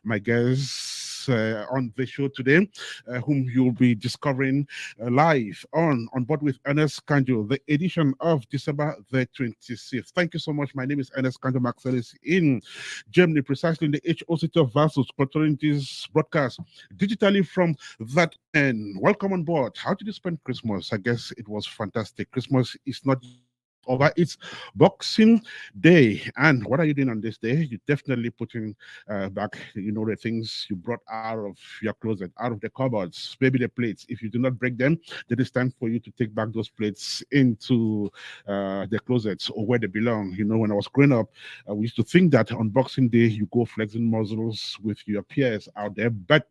my guests on the show today, whom you'll be discovering live on board with Ernest Kanjo, the edition of December the 26th. Thank you so much. My name is Ernest Kanjo Maxelis in Germany, precisely in the HO city of Vassals, controlling this broadcast digitally from that end. Welcome on board. How did you spend Christmas? I guess it was fantastic. Christmas is not over. It's Boxing Day. And what are you doing on this day? You're definitely putting back, the things you brought out of your closet, out of the cupboards, maybe the plates. If you do not break them, then it's time for you to take back those plates into the closets or where they belong. When I was growing up, we used to think that on Boxing Day, you go flexing muscles with your peers out there, but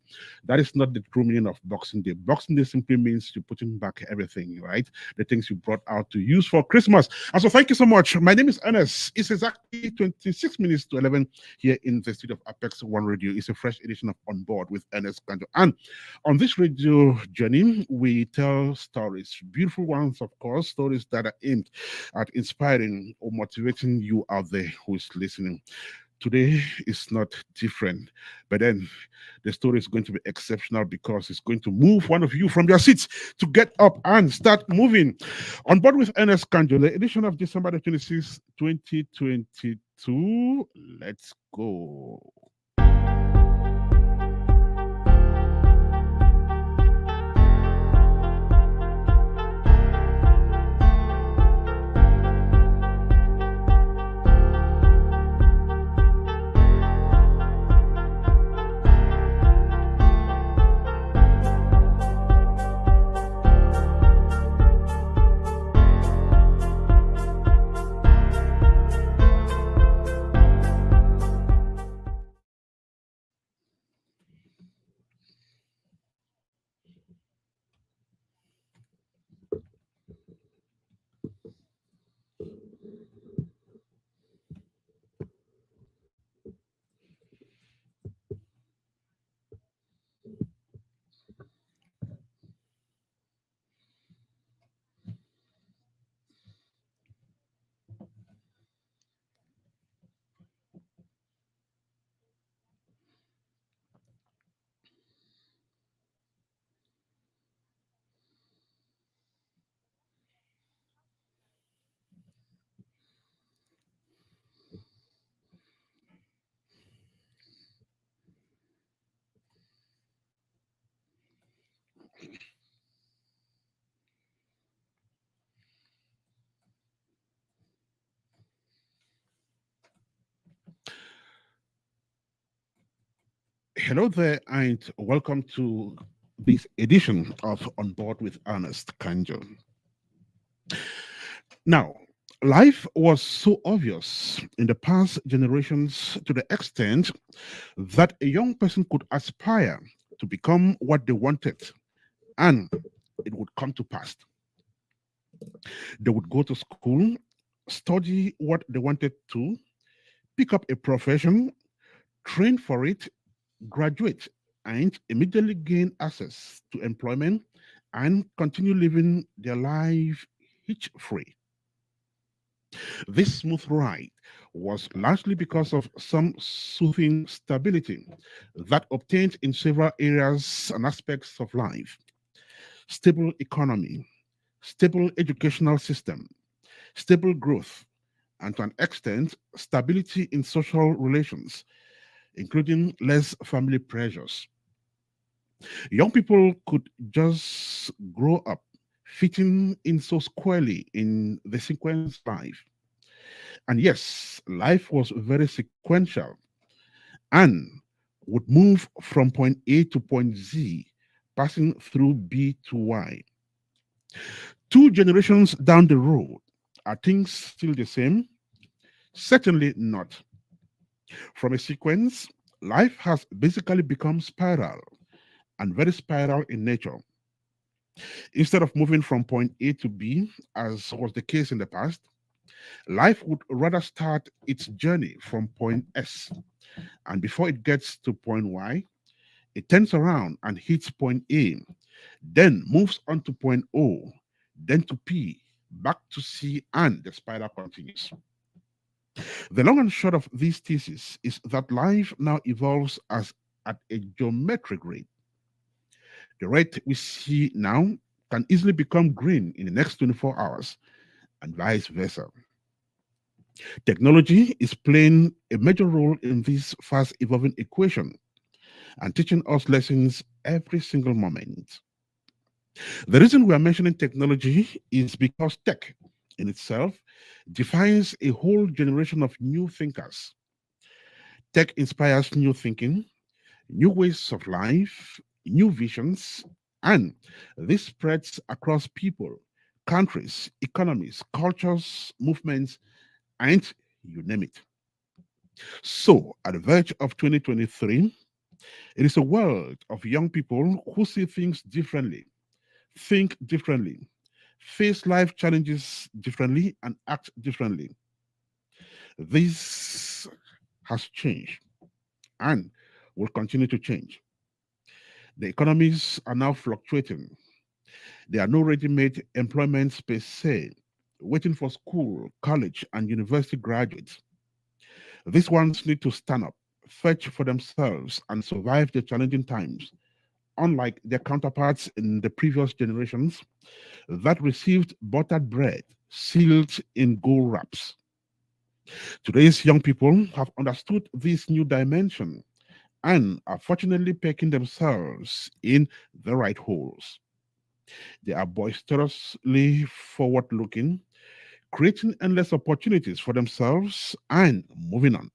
that is not the true meaning of Boxing Day. Boxing Day simply means you're putting back everything, right? The things you brought out to use for Christmas. And so thank you so much. My name is Ernest. It's exactly 26 minutes to 11 here in the studio of Apex One Radio. It's a fresh edition of On Board with Ernest Kanjo. And on this radio journey, we tell stories, beautiful ones, of course, stories that are aimed at inspiring or motivating you out there who is listening. Today is not different, but then the story is going to be exceptional because it's going to move one of you from your seats to get up and start moving. On board with Ernest Kanjo, the edition of December the 26th, 2022. Let's go. Hello there, and welcome to this edition of On Board with Ernest Kanjo. Now, life was so obvious in the past generations to the extent that a young person could aspire to become what they wanted, and it would come to pass. They would go to school, study what they wanted to, pick up a profession, train for it, graduate, and immediately gain access to employment and continue living their life hitch free. This smooth ride was largely because of some soothing stability that obtained in several areas and aspects of life: stable economy, stable educational system, stable growth, and to an extent, stability in social relations, including less family pressures. Young people could just grow up fitting in so squarely in the sequence life. And yes, life was very sequential and would move from point A to point Z, passing through B to Y. Two generations down the road, are things still the same? Certainly not. From a sequence, life has basically become spiral and very spiral in nature. Instead of moving from point A to B, as was the case in the past, life would rather start its journey from point S, and before it gets to point Y, it turns around and hits point A, then moves on to point O, then to P, back to C, and the spiral continues. The long and short of this thesis is that life now evolves as at a geometric rate. The red we see now can easily become green in the next 24 hours, and vice versa. Technology is playing a major role in this fast evolving equation and teaching us lessons every single moment. The reason we are mentioning technology is because tech in itself defines a whole generation of new thinkers. Tech inspires new thinking, new ways of life, new visions, and this spreads across people, countries, economies, cultures, movements, and you name it. So, at the verge of 2023, it is a world of young people who see things differently, think differently, face life challenges differently, and act differently. This has changed and will continue to change. The economies are now fluctuating. There are no ready made employments per se, waiting for school, college, and university graduates. These ones need to stand up, fetch for themselves, and survive the challenging times, unlike their counterparts in the previous generations that received buttered bread sealed in gold wraps. Today's young people have understood this new dimension and are fortunately pecking themselves in the right holes. They are boisterously forward looking, creating endless opportunities for themselves and moving on.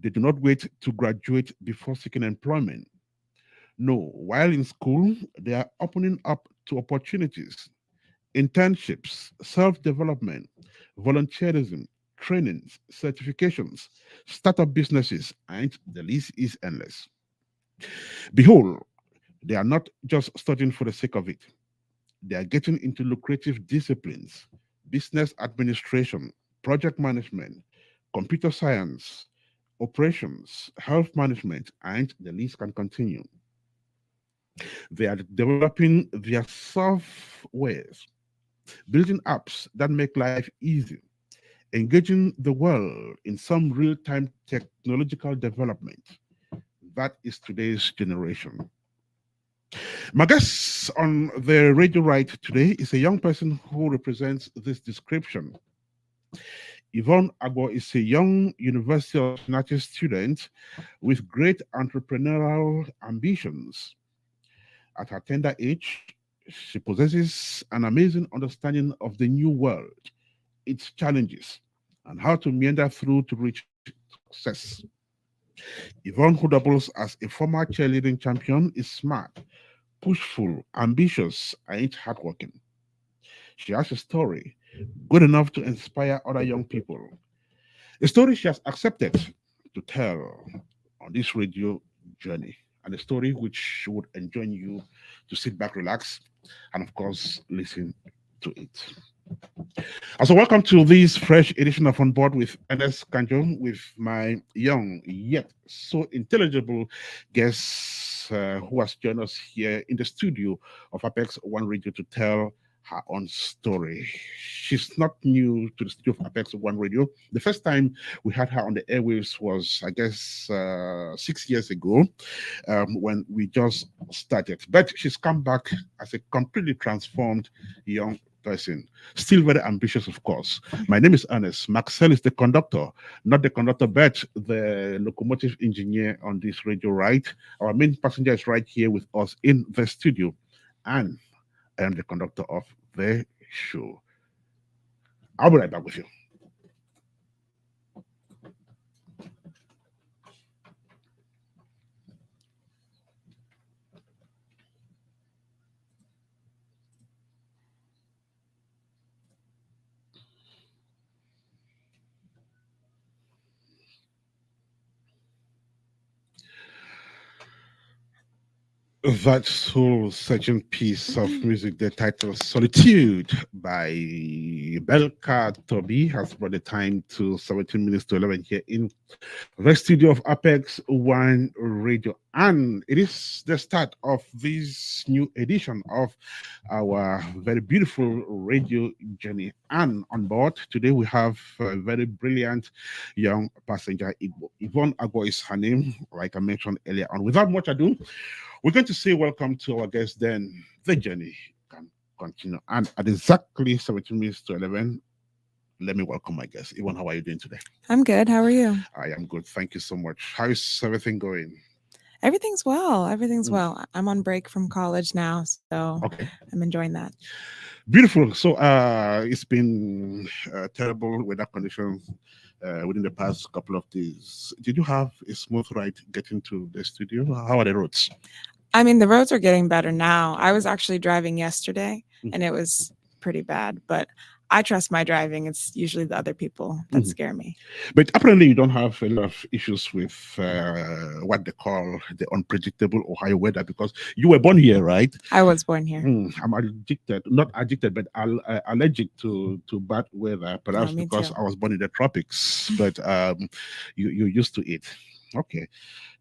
They do not wait to graduate before seeking employment. No, while in school, they are opening up to opportunities, internships, self development, volunteerism, trainings, certifications, startup businesses, and the list is endless. Behold, they are not just studying for the sake of it, they are getting into lucrative disciplines, business administration, project management, computer science, operations, health management, and the list can continue. They are developing their softwares, building apps that make life easy, engaging the world in some real time technological development. That is today's generation. My guest on the radio right today is a young person who represents this description. Yvonne Agbor is a young University of Cincinatti student with great entrepreneurial ambitions. At her tender age, she possesses an amazing understanding of the new world, its challenges, and how to meander through to reach success. Yvonne, who doubles as a former cheerleading champion, is smart, pushful, ambitious, and hardworking. She has a story good enough to inspire other young people. A story she has accepted to tell on this radio journey, and a story which she would enjoin you to sit back, relax, and of course, listen to it. So, welcome to this fresh edition of On Board with Ernest Kanjo with my young yet so intelligible guest who has joined us here in the studio of Apex One Radio to tell her own story. She's not new to the studio of Apex One Radio. The first time we had her on the airwaves was, I guess, 6 years ago when we just started. But she's come back as a completely transformed young person, still very ambitious, of course. My name is Ernest. Marcel is the conductor, not the conductor, but the locomotive engineer on this radio ride. Our main passenger is right here with us in the studio, and I am the conductor of the show. I'll be right back with you. That soul searching piece of music, the title Solitude by Belka Toby, has brought the time to 17 minutes to 11 here in the studio of Apex One Radio. And it is the start of this new edition of our very beautiful radio journey. And on board today, we have a very brilliant young passenger. Yvonne Agbor is her name, like I mentioned earlier on. Without much ado, we're going to say welcome to our guest, then the journey can continue. And at exactly 17 minutes to 11, let me welcome my guest. Yvonne, how are you doing today? I'm good. How are you? I am good. Thank you so much. How is everything going? Everything's well. Everything's Mm, well. I'm on break from college now, so okay. I'm enjoying that. Beautiful. So it's been terrible weather conditions within the past couple of days. Did you have a smooth ride getting to the studio? How are the roads? I mean, the roads are getting better now. I was actually driving yesterday Mhm. and it was pretty bad, but I trust my driving. It's usually the other people that Mhm. scare me. But apparently, you don't have a lot of issues with what they call the unpredictable Ohio weather because you were born here, right? I was born here. I'm addicted, not addicted, but allergic to bad weather. Oh, Perhaps me because too. I was born in the tropics, but you're used to it. Okay,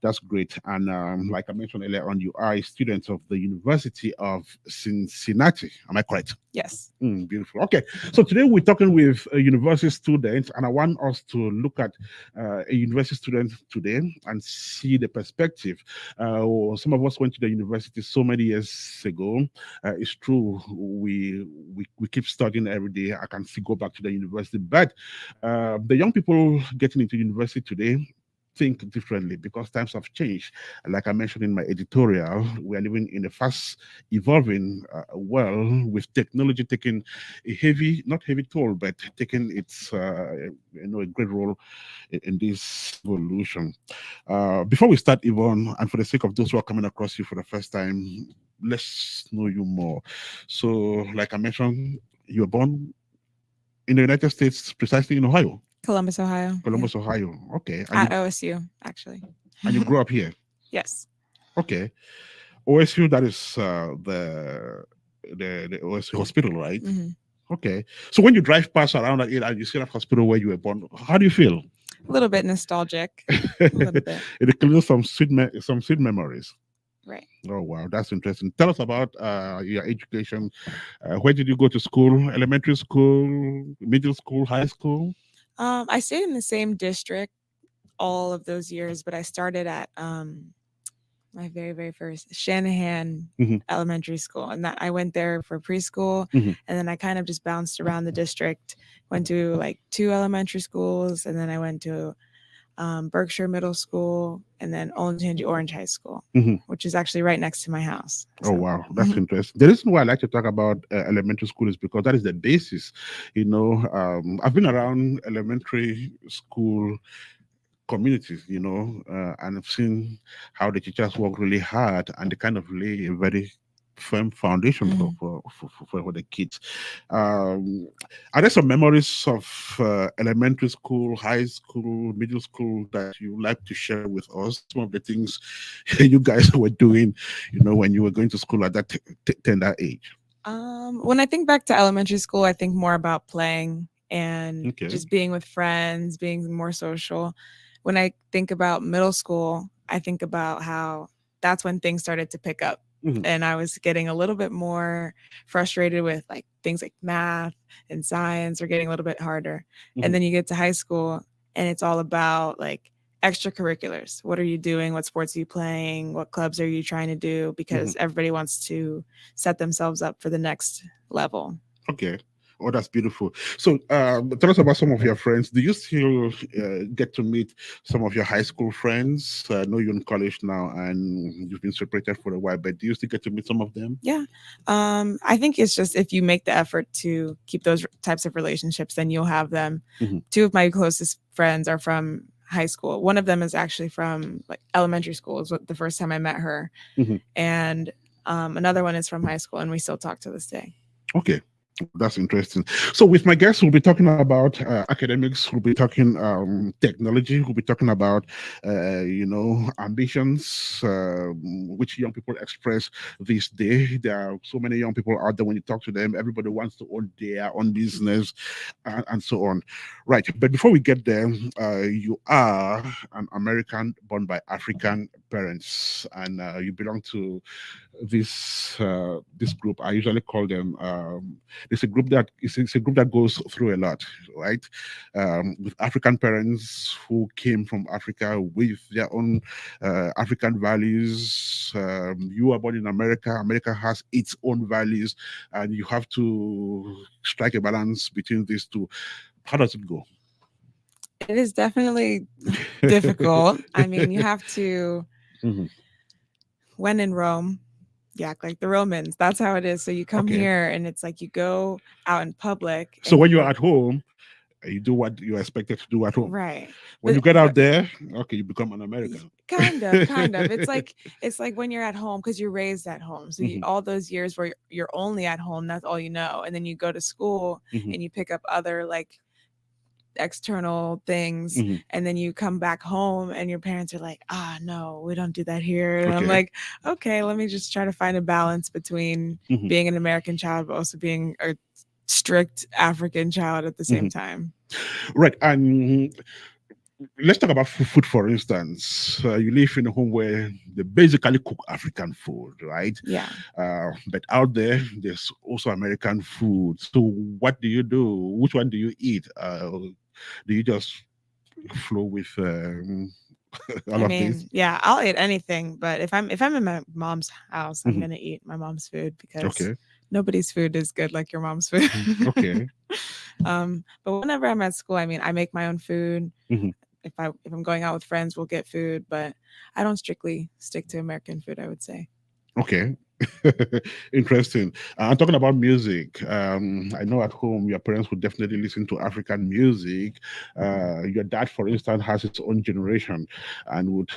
that's great. And like I mentioned earlier on, you are a student of the University of Cincinnati. Am I correct? Yes. Beautiful. Okay, so today we're talking with a university student, and I want us to look at a university student today and see the perspective. Some of us went to the university so many years ago. It's true, we keep studying every day. I can still go back to the university, but the young people getting into university today think differently because times have changed. Like I mentioned in my editorial, we are living in a fast evolving world with technology taking a heavy, not heavy toll, but taking its a great role in this evolution. Before we start, Yvonne, and for the sake of those who are coming across you for the first time, let's know you more. So, like I mentioned, you were born in the United States, precisely in Ohio, Columbus, Ohio. Yeah. Columbus, Ohio. Okay, At OSU, actually. and you grew up here. Yes. Okay, OSU, that is the OSU hospital, right? Hmm. Okay. So when you drive past around that area and you see that hospital where you were born, how do you feel? A little bit nostalgic. A little bit. It includes some sweet memories. Right. Oh wow, that's interesting. Tell us about your education. Where did you go to school? Elementary school, middle school, high school? I stayed in the same district all of those years, but I started at my very first Shanahan Hmm. Elementary School, and that I went there for preschool, Hmm. and then I kind of just bounced around the district. Went to like two elementary schools, and then I went to Berkshire Middle School, and then Olentangy Orange High School, Hmm. which is actually right next to my house. Oh So, wow, that's mhm. interesting. The reason why I like to talk about elementary school is because that is the basis. I've been around elementary school communities, and I've seen how the teachers work really hard and they kind of lay a very firm foundation for Mhm. for the kids. Um, are there some memories of elementary school, high school, middle school that you like to share with us? Some of the things you guys were doing, when you were going to school at that tender age. When I think back to elementary school, I think more about playing and Okay. just being with friends, being more social. When I think about middle school, I think about how that's when things started to pick up. Mhm. And I was getting a little bit more frustrated with like things like math and science are getting a little bit harder. And Mhm. then you get to high school and it's all about like extracurriculars. What are you doing? What sports are you playing? What clubs are you trying to do? Mhm. Because everybody wants to set themselves up for the next level. Okay. Oh, that's beautiful. So, tell us about some of your friends. Do you still get to meet some of your high school friends? I know you're in college now and you've been separated for a while, but do you still get to meet some of them? Yeah. I think it's just if you make the effort to keep those types of relationships, then you'll have them. Hmm. Two of my closest friends are from high school. One of them is actually from like elementary school, is what the first time I met her. Hmm. And another one is from high school, and we still talk to this day. Okay. That's interesting. So, with my guests, we'll be talking about academics. We'll be talking technology. We'll be talking about, ambitions, which young people express this day. There are so many young people out there. When you talk to them, everybody wants to own their own business, and so on. Right. But before we get there, you are an American born by African parents, and you belong to this group. I usually call them. It's a group that goes through a lot, right? With African parents who came from Africa with their own African values. You are born in America. America has its own values, and you have to strike a balance between these two. How does it go? It is definitely difficult. I mean, you have to, Mhm. when in Rome, you act like the Romans. That's how it is. So you come Okay. here and it's like you go out in public So and when you you're like, at home, you do what you're expected to do at home. right. When you But, get but out there, okay, you become an American. kind of. It's like when you're at home because you're raised at home. So you, Mhm, all those years where you're only at home, that's all you know. And then you go to school mhm, and you pick up other like external things, mhm. and then you come back home and your parents are like, ah, no, we don't do that here. And I'm Okay. like, okay, let me just try to find a balance between Mhm, being an American child but also being a strict African child at the same mhm. time. Right. And let's talk about food, for instance. You live in a home where they basically cook African food, right? Yeah. But out there, there's also American food. So what do you do? Which one do you eat? Do you just flow with all I of this? mean, yeah, I'll eat anything, but if I'm in my mom's house, I'm Mhm. gonna eat my mom's food because Okay. nobody's food is good like your mom's food. Mhm. Okay. But whenever I'm at school, I mean, I make my own food. Mhm. If I'm going out with friends, we'll get food, but I don't strictly stick to American food, I would say. Okay. Interesting. I'm talking about music. I know at home your parents would definitely listen to African music. Your dad, for instance, has his own generation and would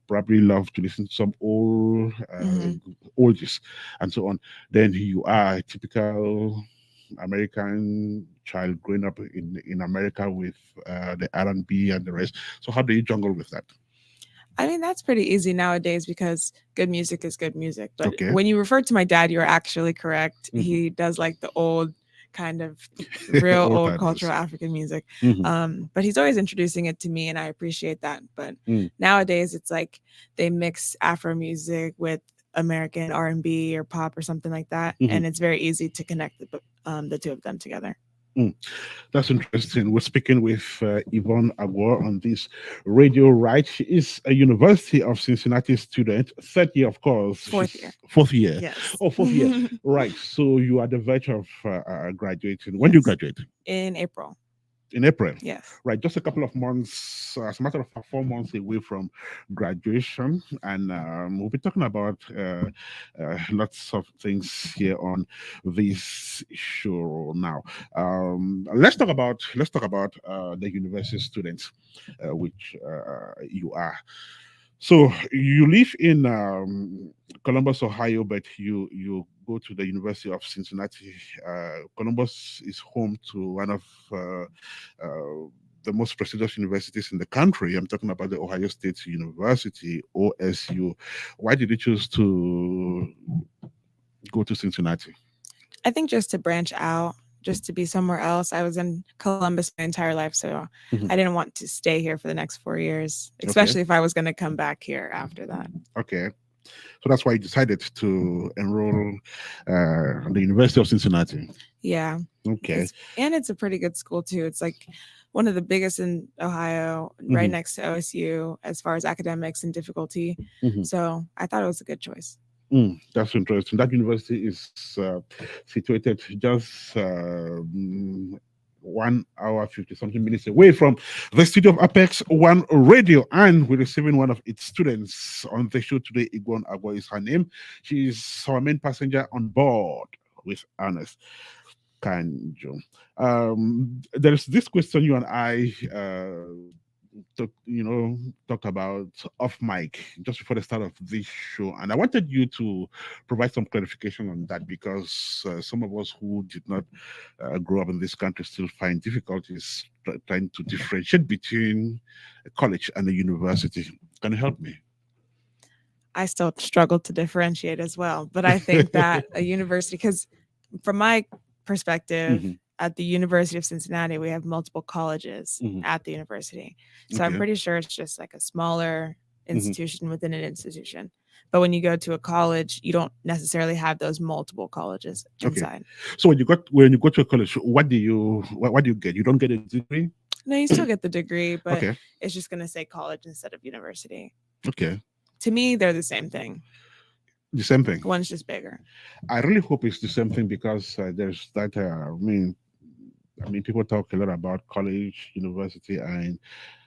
probably love to listen to some old Hmm. oldies and so on. Then you are a typical American child growing up in America with the R&B and the rest. So how do you jungle with that? I mean, that's pretty easy nowadays because good music is good music. But Okay. when you refer to my dad, you're actually correct. Mhm. He does like the old kind of real Old old cultural timers. African music. Mhm. But he's always introducing it to me and I appreciate that. But Mm. nowadays it's like they mix Afro music with American R&B or pop or something like that. Mhm. And it's very easy to connect the two of them together. Mm. That's interesting. We're speaking with Yvonne Agbor on this radio, right? She is a University of Cincinnati student, third year, of course. Fourth year. She's fourth year. Yes. Oh, fourth year. Right. So you are the verge of graduating. When do you Yes. graduate? In April. In April. Yes. Right. Just a couple of months, as a matter of fact, 4 months away from graduation. And we'll be talking about lots of things here on this show now. Let's talk about the university students, which you are. So you live in Columbus, Ohio, but you go to the University of Cincinnati. Columbus is home to one of the most prestigious universities in the country. I'm talking about the Ohio State University, OSU. Why did you choose to go to Cincinnati? I think just to branch out, just to be somewhere else. I was in Columbus my entire life, so I Mhm. didn't want to stay here for the next 4 years, Okay, especially if I was going to come back here after that. okay. So that's why you decided to enroll at the University of Cincinnati. Yeah, Okay. it's a pretty good school too. It's like one of the biggest in Ohio, right Mhm, next to OSU as far as academics and difficulty. mhm. So I thought it was a good choice. That's interesting. That university is situated just 1 hour 50 something minutes away from the studio of Apex One Radio, and we're receiving one of its students on the show today. Yvonne Agbor is her name. She's our main passenger on board with Ernest Kanjo. There's this question you and I talked about off mic just before the start of this show, and I wanted you to provide some clarification on that because some of us who did not grow up in this country still find difficulties trying to differentiate between a college and a university. Can you help me? I still struggle to differentiate as well. But I think that a university, because from my perspective, Mhm, at the University of Cincinnati, we have multiple colleges mhm. at the university. So I'm Okay. pretty sure it's just like a smaller Mhm. institution within an institution. But when you go to a college, you don't necessarily have those multiple colleges Okay. inside. So when you go to a college, what do you get? You don't get a degree. No, you still get the degree, but Okay. it's just going to say college instead of university. Okay. To me, they're the same thing. The same thing. One's just bigger. I really hope it's the same thing because there's that. I mean, people talk a lot about college, university, and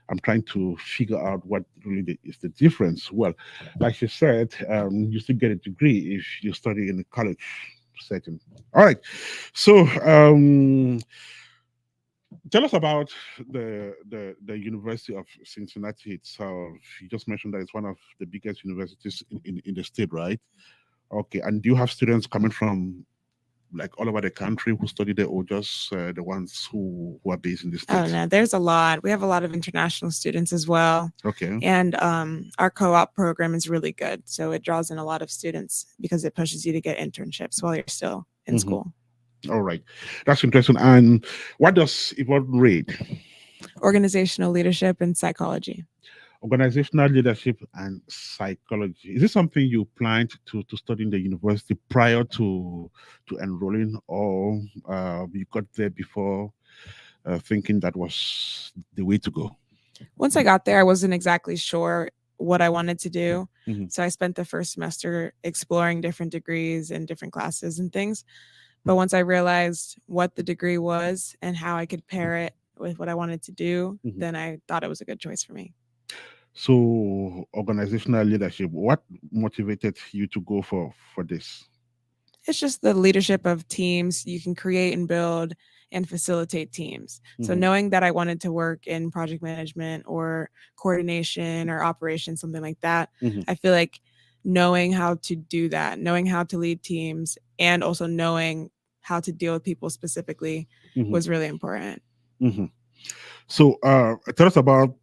I'm trying to figure out what really is the difference. Well, like you said, you still get a degree if you study in a college setting. All right. So, tell us about the University of Cincinnati itself. You just mentioned that it's one of the biggest universities in the state, right? Okay. And do you have students coming from like all over the country who study there, or just the ones who are based in the I don't states? know. There's a lot. We have a lot of international students as well. Okay. And our co op program is really good. So it draws in a lot of students because it pushes you to get internships while you're still in Mhm. school. All right, that's interesting. And what does Yvonne read? Organizational leadership and psychology. Organizational leadership and psychology. Is this something you planned to study in the university prior to enrolling, or you got there before thinking that was the way to go? Once I got there, I wasn't exactly sure what I wanted to do. Mhm. So I spent the first semester exploring different degrees and different classes and things. But once I realized what the degree was and how I could pair it with what I wanted to do, Mhm. then I thought it was a good choice for me. So, organizational leadership. What motivated you to go for this? It's just the leadership of teams. You can create and build and facilitate teams. So Mhm. knowing that I wanted to work in project management or coordination or operations, something like that, Mhm. I feel like knowing how to do that, knowing how to lead teams, and also knowing how to deal with people specifically Mhm. was really important. Mhm. So, tell us about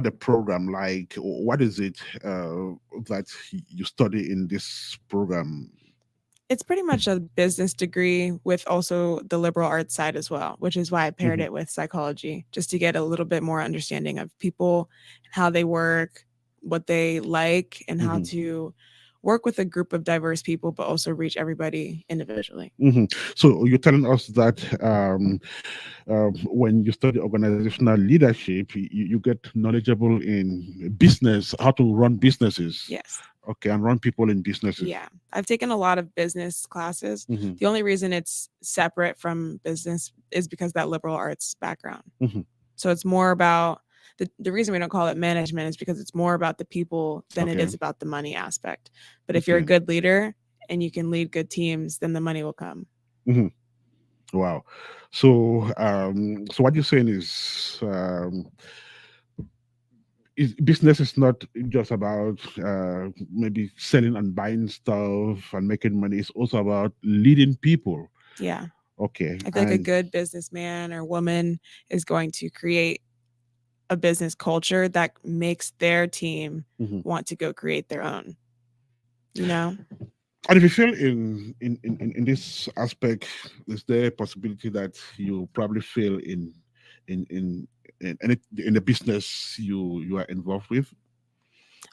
the program. Like, what is it that you study in this program? It's pretty much a business degree with also the liberal arts side as well, which is why I paired Mhm. it with psychology, just to get a little bit more understanding of people, how they work, what they like, and how Mhm. to work with a group of diverse people, but also reach everybody individually. Mhm. So you're telling us that when you study organizational leadership, you get knowledgeable in business, how to run businesses, Yes. okay, and run people in businesses. Yeah. I've taken a lot of business classes. Mhm. The only reason it's separate from business is because that liberal arts background. Mhm. So it's more about the reason we don't call it management is because it's more about the people than it Okay. is about the money aspect. But if you're a Okay. good leader and you can lead good teams, then the money will come. Mhm. Wow. So what you're saying is business is not just about maybe selling and buying stuff and making money. It's also about leading people. Yeah. Okay. I feel like a And good businessman or woman is going to create a business culture that makes their team mhm. want to go create their own, you know? And if you feel in this aspect, is there a possibility that you probably fail in in in the business you are involved with?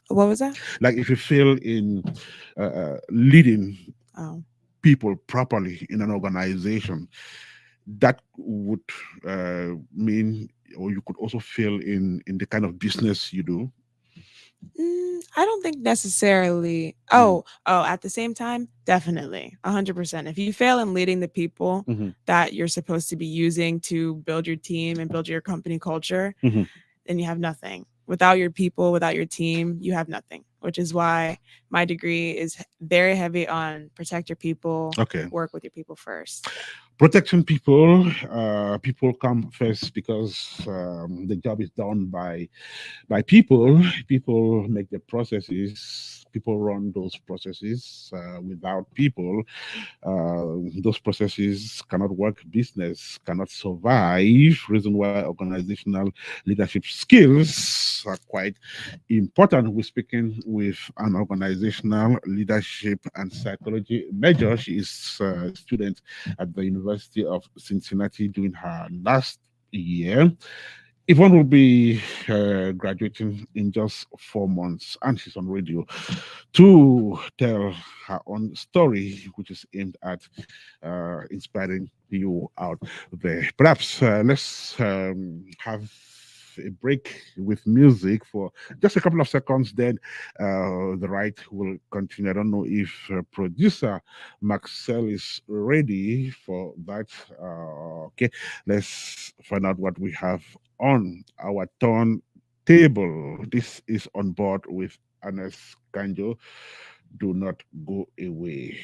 What was that? Like if you fail in leading Oh. people properly in an organization, that would mean, or you could also fail in the kind of business you do. I don't think necessarily. Mm-hmm. Oh, at the same time, definitely, 100%. If you fail in leading the people Mm-hmm. that you're supposed to be using to build your team and build your company culture, Mm-hmm. then you have nothing. Without your people, without your team, you have nothing. Which is why my degree is very heavy on protect your people, Okay. work with your people first. Protecting people, people come first because the job is done by people. People make the processes. People run those processes. Without people, those processes cannot work. Business cannot survive. Reason why organizational leadership skills are quite important. We're speaking with an organizational leadership and psychology major. She is a student at the University of Cincinnati doing her last year. Yvonne will be graduating in just 4 months, and she's on radio to tell her own story, which is aimed at inspiring you out there. Perhaps let's have a break with music for just a couple of seconds, then the right will continue. I don't know if producer Marcel is ready for that. Okay, let's find out what we have on our turntable. This is On Board with Ernest Kanjo. Do not go away.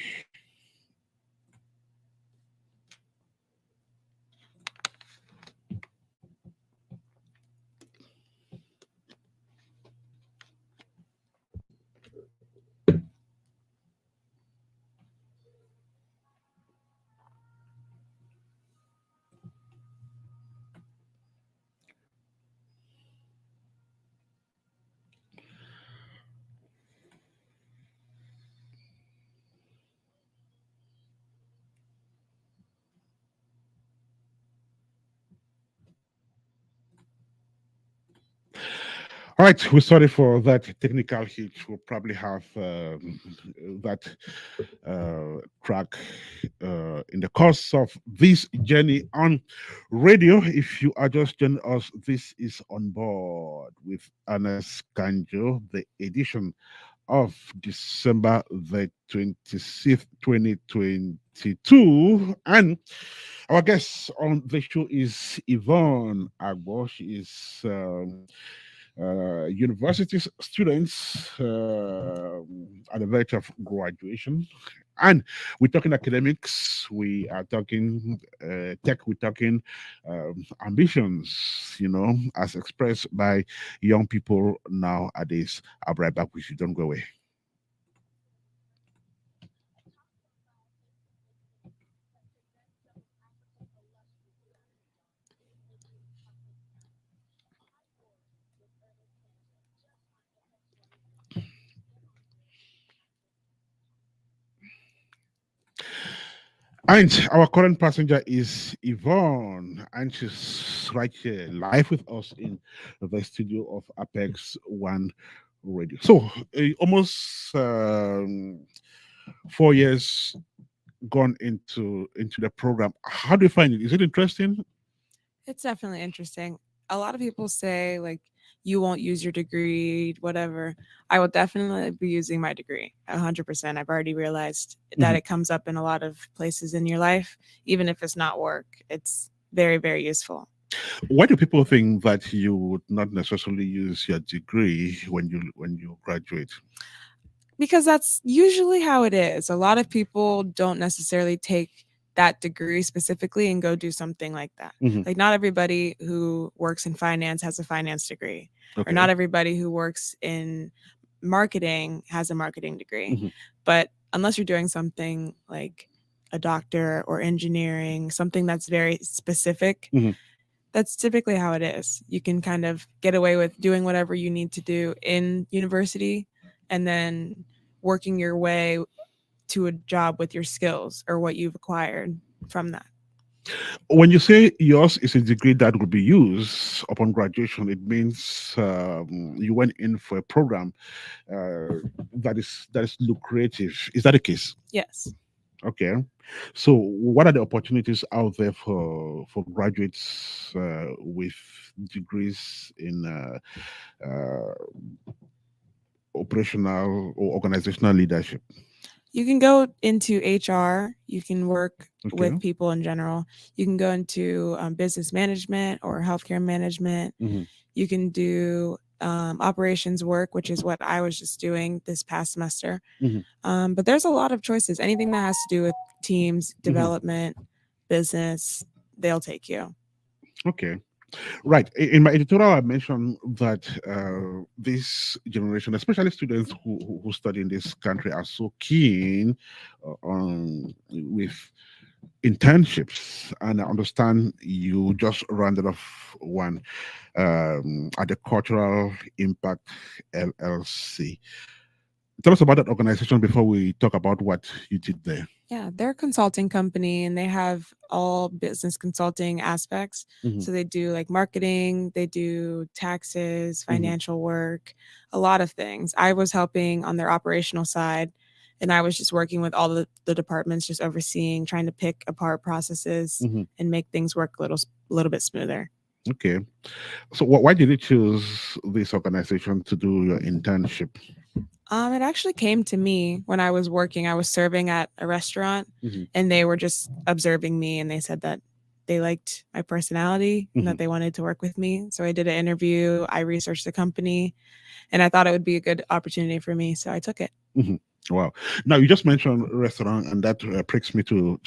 All right, we're sorry for that technical hitch. We'll probably have that track in the course of this journey on radio. If you are just joining us, this is On Board with Ernest Kanjo, the edition of December the 26th, 2022. And our guest on the show is Yvonne Agbor. She is university students at the verge of graduation. And we're talking academics, we are talking tech, we're talking ambitions, as expressed by young people nowadays. I'll be right back with you. Don't go away. And our current passenger is Yvonne, and she's right here live with us in the studio of Apex One Radio. So, almost 4 years gone into the program. How do you find it? Is it interesting? It's definitely interesting. A lot of people say like you won't use your degree, whatever. I will definitely be using my degree 100%. I've already realized that Mhm. it comes up in a lot of places in your life, even if it's not work. It's very, very useful. Why do people think that you would not necessarily use your degree when you graduate? Because that's usually how it is. A lot of people don't necessarily take that degree specifically and go do something like that. Mhm. Like, not everybody who works in finance has a finance degree, or Okay. not everybody who works in marketing has a marketing degree. Mhm. But unless you're doing something like a doctor or engineering, something that's very specific, Mhm. that's typically how it is. You can kind of get away with doing whatever you need to do in university and then working your way to a job with your skills or what you've acquired from that. When you say yours is a degree that will be used upon graduation, it means you went in for a program that is lucrative. Is that the case? Yes. Okay. So, what are the opportunities out there for graduates with degrees in operational or organizational leadership? You can go into HR. You can work Okay. with people in general. You can go into business management or healthcare management. Mhm. You can do operations work, which is what I was just doing this past semester. Mhm. But there's a lot of choices. Anything that has to do with teams, Mhm. development, business, they'll take you. Okay. Right. In my editorial, I mentioned that this generation, especially students who study in this country, are so keen on with internships. And I understand you just rounded off one at the Cultural Impact LLC. Tell us about that organization before we talk about what you did there. Yeah, they're a consulting company and they have all business consulting aspects. Mhm, So they do like marketing, they do taxes, mhm, financial work, a lot of things. I was helping on their operational side and I was just working with all the departments, just overseeing, trying to pick apart processes mhm. and make things work a little bit smoother. Okay. So why did you choose this organization to do your internship? It actually came to me when I was working. I was serving at a restaurant Mhm, and they were just observing me and they said that they liked my personality and mhm, that they wanted to work with me. So I did an interview, I researched the company, and I thought it would be a good opportunity for me. So I took it. mhm. Wow. Now you just mentioned restaurant, and that pricks me to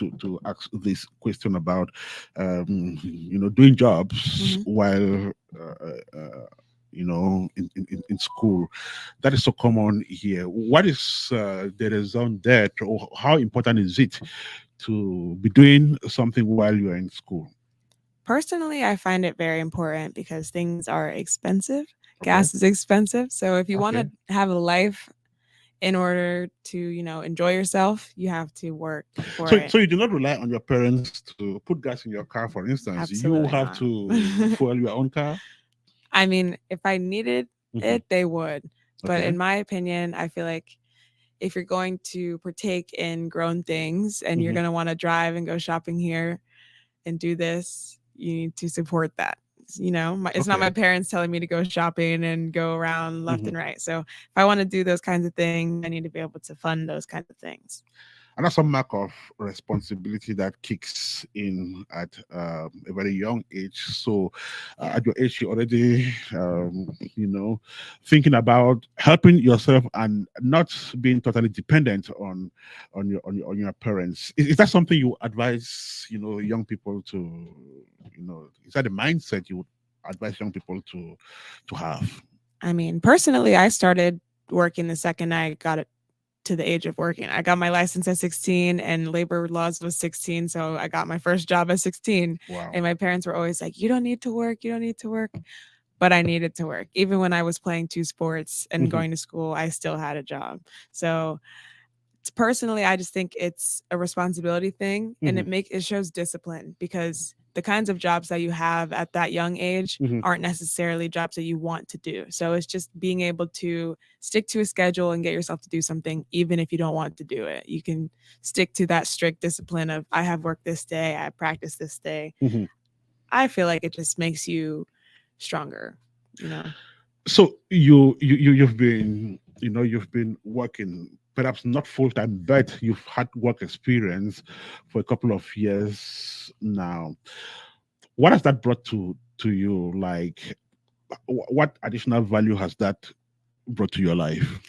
ask this question about, doing jobs Hmm. while in school. That is so common here. What is the reason there, or how important is it to be doing something while you are in school? Personally, I find it very important because things are expensive. Okay. Gas is expensive. So if you want Okay. to have a life in order to, enjoy yourself, you have to work for So, it. so you do not rely on your parents to put gas in your car, for instance. You Absolutely have not. to fuel your own car. I mean, if I needed Mhm. it, they would. But Okay. in my opinion, I feel like if you're going to partake in grown things and you're Mhm. going to want to drive and go shopping here and do this, you need to support that. It's not my Okay. parents telling me to go shopping and go around left Mhm. and right. So if I want to do those kinds of things, I need to be able to fund those kinds of things. And that's some mark of responsibility that kicks in at a very young age. So, Yeah. at your age, you're already, thinking about helping yourself and not being totally dependent on your parents. Is that something you advise, young people to, is that the mindset you would advise young people to have? I mean, personally, I started working the second I got to the age of working. I got my license at 16 and labor laws was 16. So I got my first job at 16. Wow. And my parents were always like, you don't need to work. You don't need to work. But I needed to work. Even when I was playing two sports and Hmm. going to school, I still had a job. So personally, I just think it's a responsibility thing and Hmm. it shows discipline because the kinds of jobs that you have at that young age Hmm. aren't necessarily jobs that you want to do. So it's just being able to stick to a schedule and get yourself to do something even if you don't want to do it. You can stick to that strict discipline of I have work this day, I practice this day. Hmm. I feel like it just makes you stronger, you know. So you've been working, perhaps not full time, but you've had work experience for a couple of years now. What has that brought to you? Like, what additional value has that brought to your life?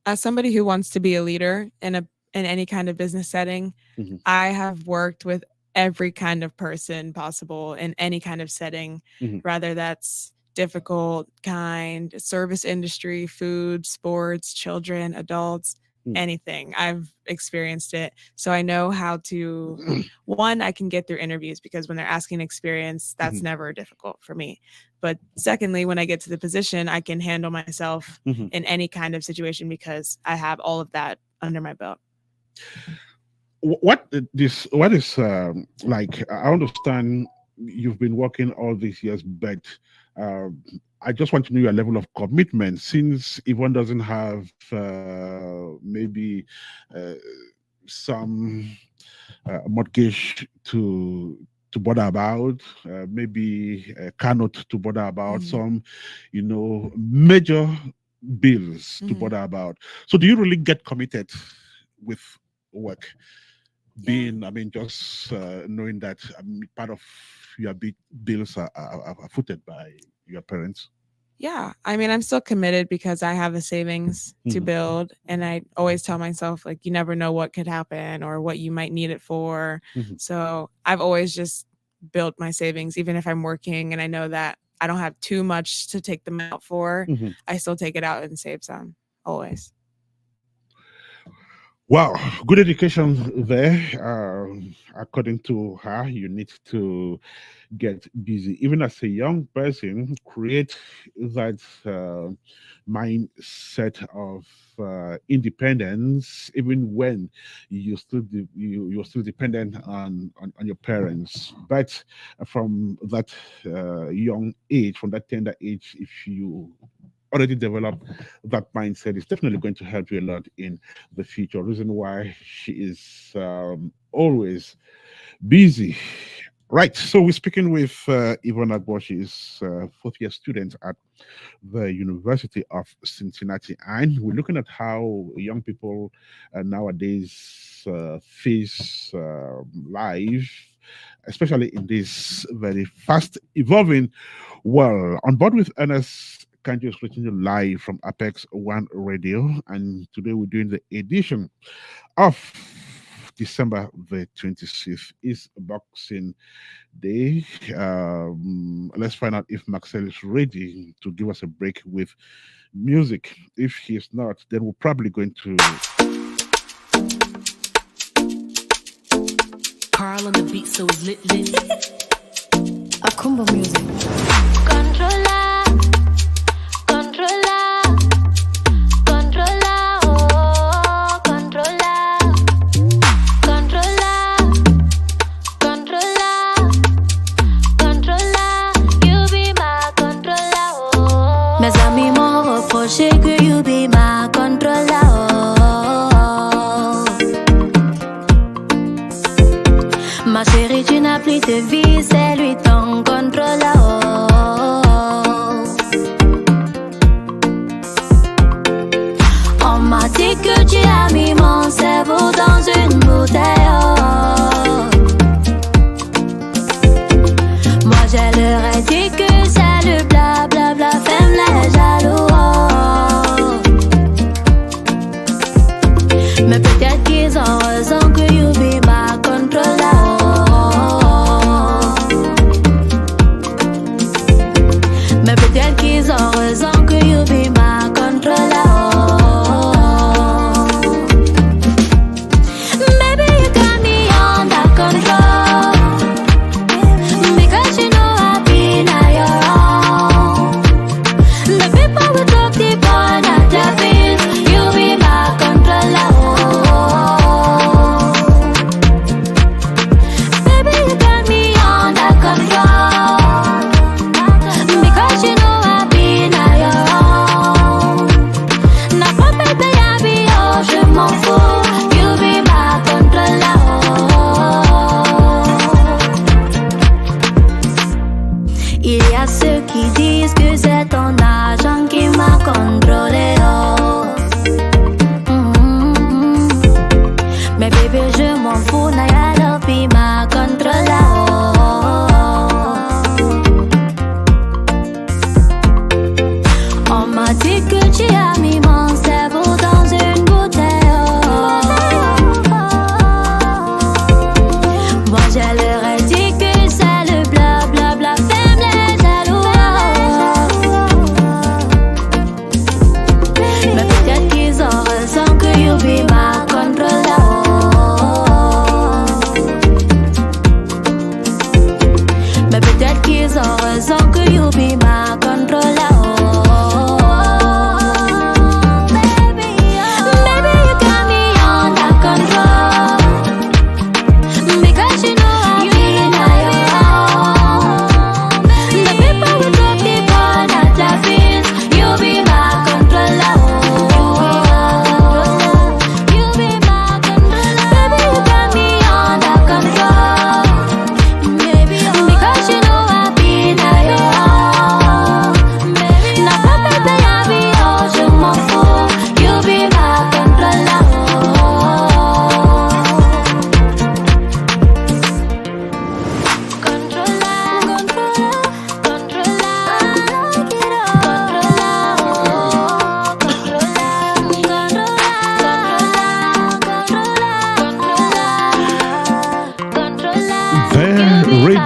As somebody who wants to be a leader in any kind of business setting, Hmm. I have worked with every kind of person possible in any kind of setting, Hmm. whether that's difficult, kind, service industry, food, sports, children, adults, anything. I've experienced it. So I know how to, one, I can get through interviews because when they're asking experience, that's Hmm. never difficult for me. But secondly, when I get to the position, I can handle myself Hmm. in any kind of situation because I have all of that under my belt. What is like? I understand you've been working all these years, but um, I just want to know your level of commitment, since Yvonne doesn't have maybe uh, some mortgage to bother about, maybe a car note to bother about, Mhm. some major bills to Mhm. bother about. So do you really get committed with work? Yeah. Being, I mean, just knowing that part of your big bills are footed by your parents. Yeah, I mean, I'm still committed because I have a savings to build, and I always tell myself, like, you never know what could happen or what you might need it for. So I've always just built my savings, even if I'm working and I know that I don't have too much to take them out for. I still take it out and save some, always. Wow, good education there. According to her, you need to get busy. Even as a young person, create that mindset of independence, even when you're still dependent on your parents. But from that young age, from that tender age, if you already develop that mindset, it's definitely going to help you a lot in the future. Reason why she is always busy. Right. So we're speaking with Yvonne Agbor. She's a fourth year student at the University of Cincinnati. And we're looking at how young people nowadays face life, especially in this very fast evolving world. On board with Ernest Kanjo is reaching you live from Apex One Radio. And today we're doing the edition of December the 26th is Boxing Day. Let's find out if Marcel is ready to give us a break with music. If he's not, then we're probably going to. Carl on the beat, so it's lit. Akumba music. Controller, controller, controller, oh, controller, controller, controller, controller, you be my controller, oh. Mes amis m'ont reproché que you be my controller, oh. Ma chérie, tu n'as plus de vie, c'est lui ton contrôleur. On m'a dit que tu as mis mon cerveau dans une bouteille. Moi, je leur ai dit que c'est le blablabla, femme les jaloux. Mais peut-être qu'ils ont raison que you be my controller. Mais peut-être qu'ils ont raison que you be my controller. Maybe you got me under control, because you know I've been at your own. The people who talk deep on at the beat, you be my controller.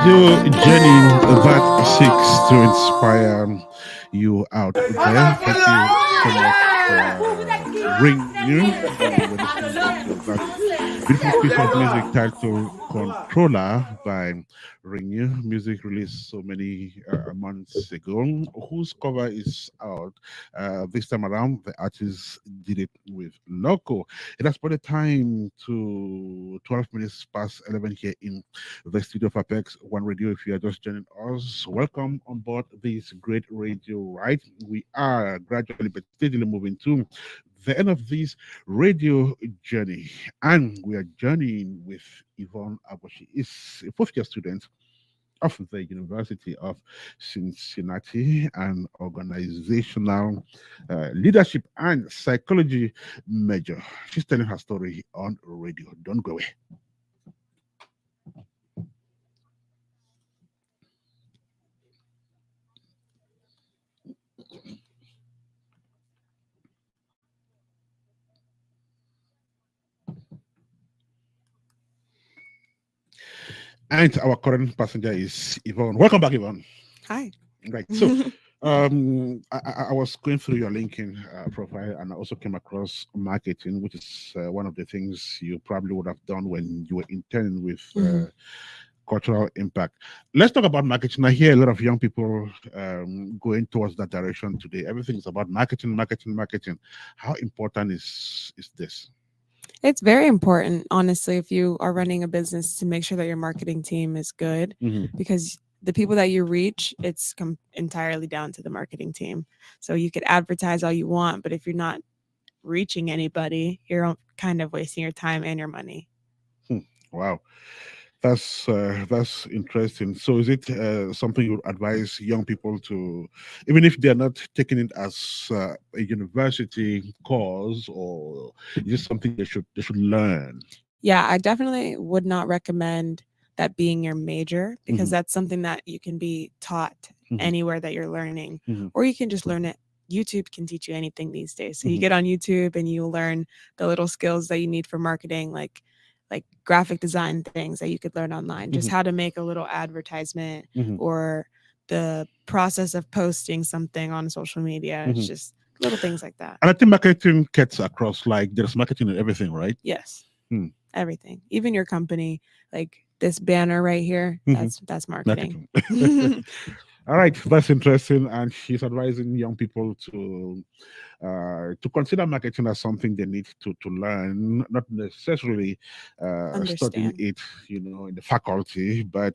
radio journey that seeks to inspire you out there. Thank you so much for Ring You. We're listening to that beautiful piece of music titled Controller by Ring You. Music released so many months ago. Whose cover is out this time around? The artist did it with Loco. It has brought the time to 12 minutes past 11 here in the studio of Apex One Radio. If you are just joining us, welcome on board this great radio ride. We are gradually but steadily moving to the end of this radio journey, and we are journeying with Yvonne Agbor. She is a fourth year student of the University of Cincinnati, and organizational leadership and psychology major. She's telling her story on radio. Don't go away. And our current passenger is Yvonne. Welcome back, Yvonne. Hi. Right. So I was going through your LinkedIn profile, and I also came across marketing, which is one of the things you probably would have done when you were interning with cultural impact. Let's talk about marketing. I hear a lot of young people going towards that direction today. Everything is about marketing, marketing, marketing. How important is this? It's very important, honestly, if you are running a business, to make sure that your marketing team is good, because the people that you reach, it's entirely down to the marketing team. So you could advertise all you want, but if you're not reaching anybody, you're kind of wasting your time and your money. Wow. That's interesting. So, is it something you would advise young people to, even if they're not taking it as a university course, or is it something they should learn? Yeah, I definitely would not recommend that being your major, because that's something that you can be taught anywhere that you're learning, or you can just learn it. YouTube can teach you anything these days. So you get on YouTube and you learn the little skills that you need for marketing, like graphic design things that you could learn online, just how to make a little advertisement, or the process of posting something on social media. It's just little things like that. And I think marketing cuts across, like there's marketing in everything, right? Yes. Everything. Even your company, like this banner right here, that's marketing. All right, that's interesting. And she's advising young people to consider marketing as something they need to learn, not necessarily studying it, in the faculty, but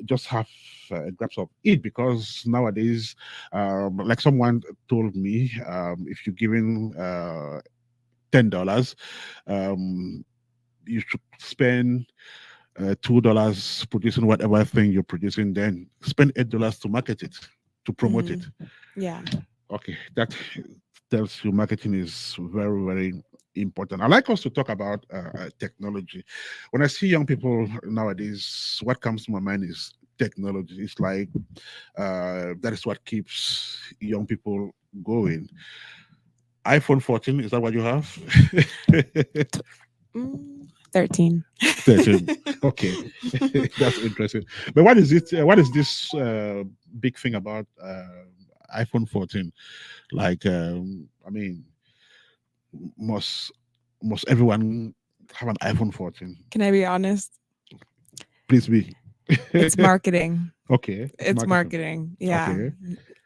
just have a grasp of it. Because nowadays, like someone told me, if you're giving $10, you should spend $2 producing whatever thing you're producing, then spend $8 to market it, to promote it. Yeah. Okay, that tells you marketing is very, very important. I like us to talk about technology. When I see young people nowadays, what comes to my mind is technology. It's like that is what keeps young people going. iPhone 14, is that what you have? 13. 13. Okay, that's interesting. But what is it? What is this big thing about iPhone 14? Like, I mean, must everyone have an iPhone 14? Can I be honest? Please be. It's marketing. Okay. It's marketing. Yeah. Okay.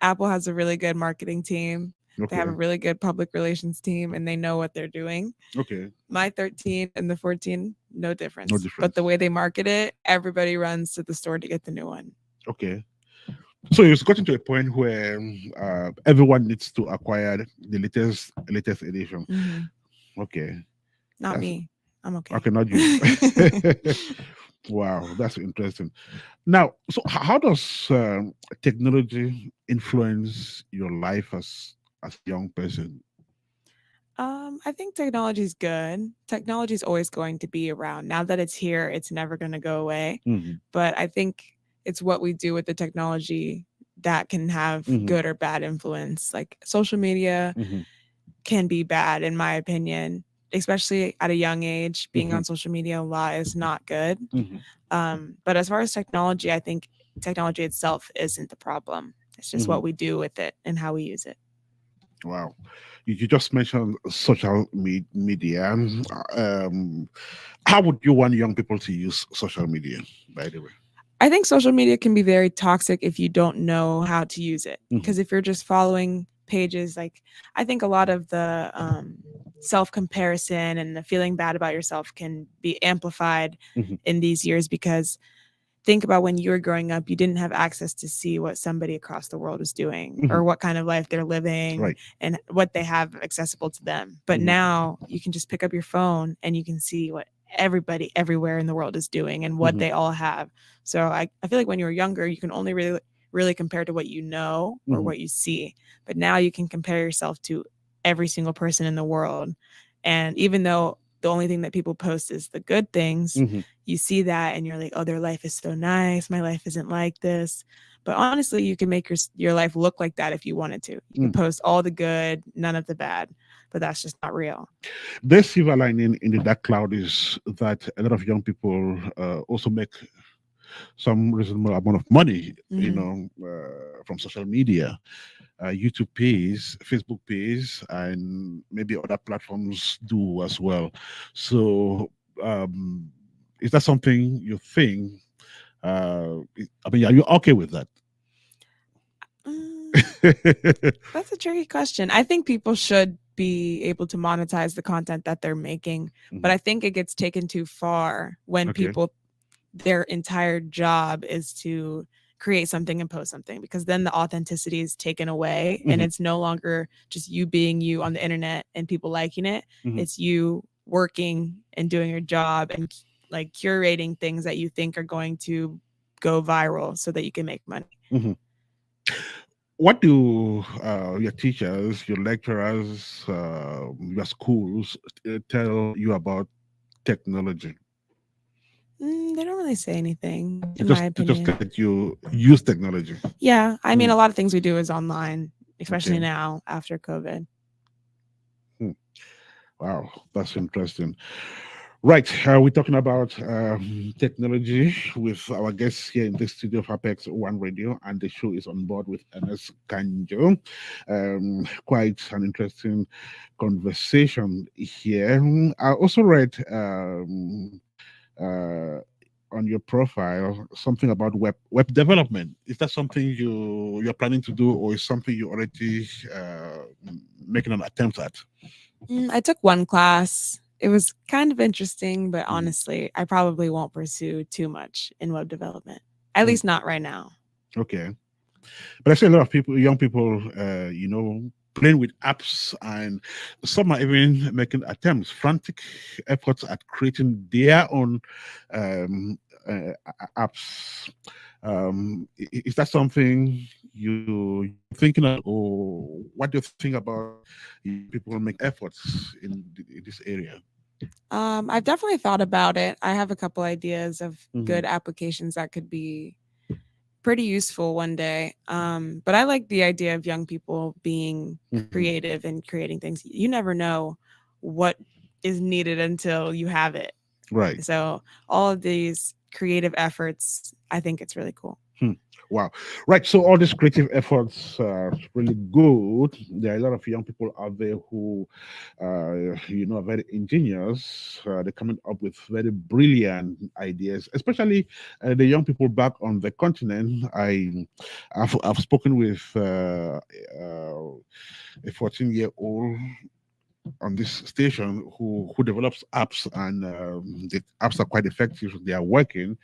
Apple has a really good marketing team. Okay. They have a really good public relations team, and they know what they're doing. Okay. My 13 and the 14, no difference. No difference. But the way they market it, everybody runs to the store to get the new one. Okay. So it's gotten to a point where everyone needs to acquire the latest edition. Okay. Not me. I'm okay. Okay, not you. Wow, that's interesting. Now, so how does technology influence your life as a young person? I think technology is good. Technology is always going to be around. Now that it's here, it's never going to go away. But I think it's what we do with the technology that can have good or bad influence. Like social media can be bad, in my opinion, especially at a young age, being Mhm. on social media a lot is not good. Mhm. But as far as technology, I think technology itself isn't the problem. It's just what Mhm. we do with it and how we use it. Wow. You just mentioned social media. How would you want young people to use social media, by the way? I think social media can be very toxic if you don't know how to use it. Mhm. Because if you're just following pages, like I think a lot of the self comparison and the feeling bad about yourself can be amplified Mhm. in these years because think about when you were growing up, you didn't have access to see what somebody across the world is doing or Mhm. what kind of life they're living Right. and what they have accessible to them. But Mhm. now you can just pick up your phone and you can see what everybody everywhere in the world is doing and what Mhm. they all have. So I feel like when you were younger, you can only really compare to what you know or Mhm. what you see. But now you can compare yourself to every single person in the world. And even though the only thing that people post is the good things, Mhm. you see that and you're like, oh, their life is so nice. My life isn't like this. But honestly, you can make your life look like that if you wanted to. You can Mm. post all the good, none of the bad, but that's just not real. The silver lining in the dark cloud is that a lot of young people also make some reasonable amount of money, Mhm. from social media. YouTube pays, Facebook pays, and maybe other platforms do as well. So, is that something you think? I mean, are you okay with that? Mm, that's a tricky question. I think people should be able to monetize the content that they're making, but Mhm. I think it gets taken too far when Okay. people their entire job is to create something and post something because then the authenticity is taken away and Mhm. it's no longer just you being you on the internet and people liking it. Mhm. It's you working and doing your job and like curating things that you think are going to go viral so that you can make money. Mhm. What do your teachers, your lecturers, your schools tell you about technology? They don't really say anything, They in my just opinion. let you use technology. Yeah, I mean, Hmm. a lot of things we do is online, especially Okay. now after COVID. Hmm. Wow, that's interesting. Right, we're talking about technology with our guests here in the studio of Apex One Radio, and the show is on board with Ernest Kanjo. Quite an interesting conversation here. I also read uh, on your profile something about web development. Is that something you're planning to do, or is something you already making an attempt at? I took one class. It was kind of interesting, but Mhm. honestly, I probably won't pursue too much in web development. At Mm. least not right now. Okay. But I see a lot of people, young people, playing with apps, and some are even making attempts, frantic efforts at creating their own um, apps. Is that something you're thinking of, or what do you think about young people make efforts in this area? I've definitely thought about it. I have a couple ideas of Hmm. good applications that could be pretty useful one day. But I like the idea of young people being Hmm. creative and creating things. You never know what is needed until you have it. Right. So all of these creative efforts, I think it's really cool. Hmm. Wow. Right. So all these creative efforts are really good. There are a lot of young people out there who, are very ingenious. They're coming up with very brilliant ideas, especially the young people back on the continent. I've spoken with a 14-year-old on this station who develops apps, and the apps are quite effective. They are working,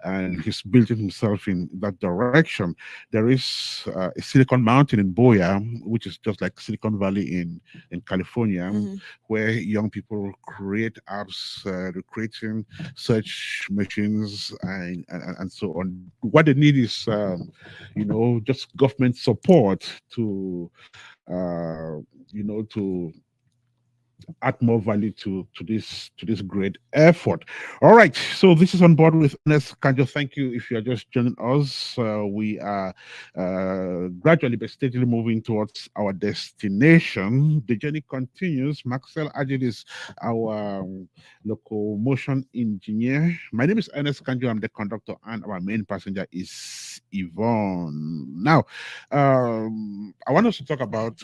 and he's building himself in that direction. There is a Silicon Mountain in Boya, which is just like Silicon Valley in California, Hmm. where young people create apps, creating search machines, and so on. What they need is just government support to uh, to add more value to this great effort. All right, so this is on board with Ernest Kanjo. Thank you. If you are just joining us, we are gradually but steadily moving towards our destination. The journey continues. Marcel Adig is our locomotion engineer. My name is Ernest Kanjo. I'm the conductor, and our main passenger is Yvonne. Now, I want us to talk about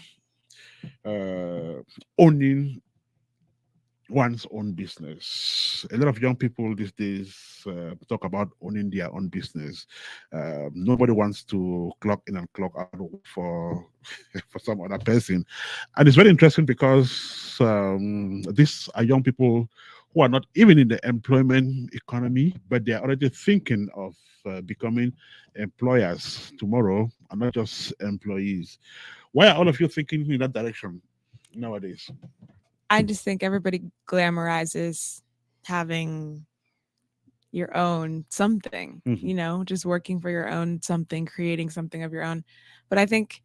owning one's own business. A lot of young people these days talk about owning their own business. Nobody wants to clock in and clock out for for some other person, and it's very interesting because these are young people who are not even in the employment economy, but they are already thinking of becoming employers tomorrow and not just employees. Why are all of you thinking in that direction nowadays? I just think everybody glamorizes having your own something, Mhm. you know, just working for your own something, creating something of your own. But I think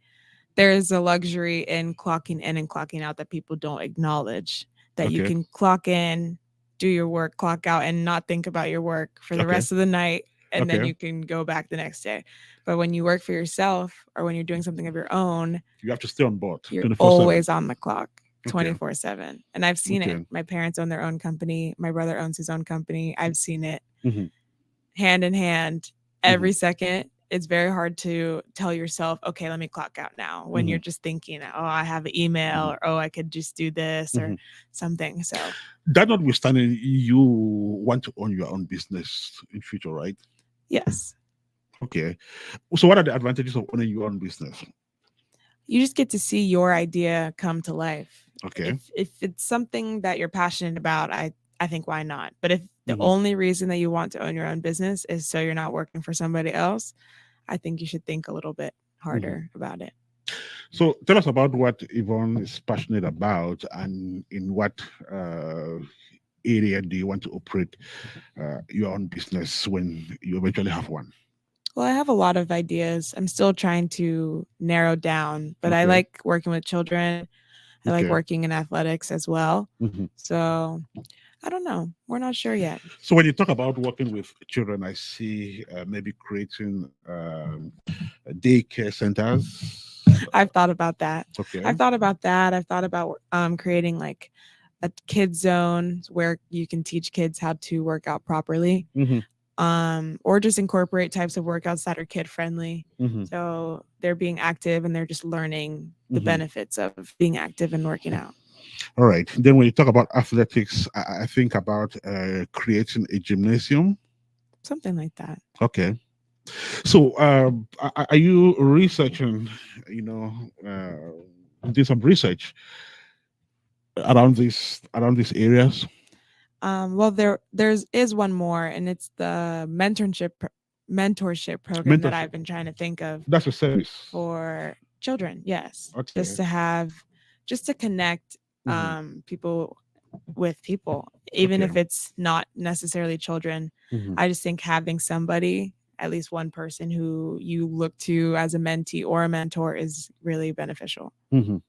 there's a luxury in clocking in and clocking out that people don't acknowledge, that you Okay. can clock in, do your work, clock out, and not think about your work for the Okay. rest of the night. And then Okay. you can go back the next day. But when you work for yourself or when you're doing something of your own, You have to stay on board you're 24/7. always on the clock Okay. 24/7. And I've seen it. Okay. My parents own their own company. My brother owns his own company. I've seen it Mhm. hand in hand Mhm. every second. It's very hard to tell yourself, okay, let me clock out now, when you're Mhm. just thinking, oh, I have an email, or oh, I could just do this or Mhm. something. So That notwithstanding, you want to own your own business in future, right? yes, Okay. So, what are the advantages of owning your own business? you just get to see your idea come to life. Okay. If it's something that you're passionate about, I think why not? But if the Mhm. only reason that you want to own your own business is so you're not working for somebody else, I think you should think a little bit harder about it. So, tell us about what Yvonne is passionate about, and in what area do you want to operate your own business when you eventually have one? Well, I have a lot of ideas. I'm still trying to narrow down, but I Okay. like working with children. I like Okay. working in athletics as well. Mhm. So I don't know. We're not sure yet. So when you talk about working with children, I see maybe creating daycare centers. I've thought about that. Okay. I've thought about that. I've thought about creating like a kid zone where you can teach kids how to work out properly. Mhm. Or just incorporate types of workouts that are kid friendly. Mhm. So they're being active and they're just learning the Mhm. benefits of being active and working out. All right. Then when you talk about athletics, I think about creating a gymnasium. Something like that. Okay. So are you researching? You know, do some research around these areas. Well, there's is one more, and it's the mentorship program that I've Mentorship. been trying to think of That's a service. for children. Yes, Okay. just to connect Mhm. people with people, even Okay. if it's not necessarily children. Mhm. I just think having somebody, at least one person who you look to as a mentee or a mentor, is really beneficial. Mhm.